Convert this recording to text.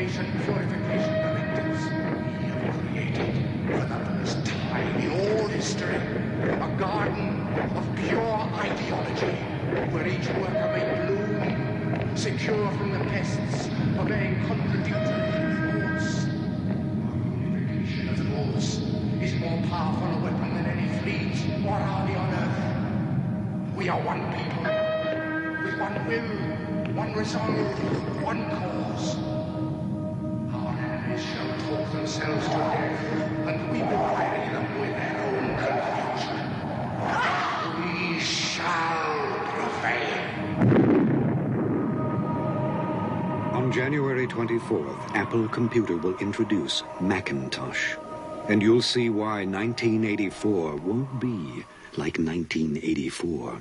sanctification, purification directives. We have created, for the first time in all history, a garden of pure ideology, where each worker may bloom, secure from the pests, obeying contradictory thoughts. Our unification of thoughts is more powerful a weapon than any fleet or army on earth. We are one people, with one will, one resolve, one cause. Our enemies shall talk themselves to death, and we will bury them with their own confusion. We shall prevail. On January 24th, Apple Computer will introduce Macintosh. And you'll see why 1984 won't be like 1984.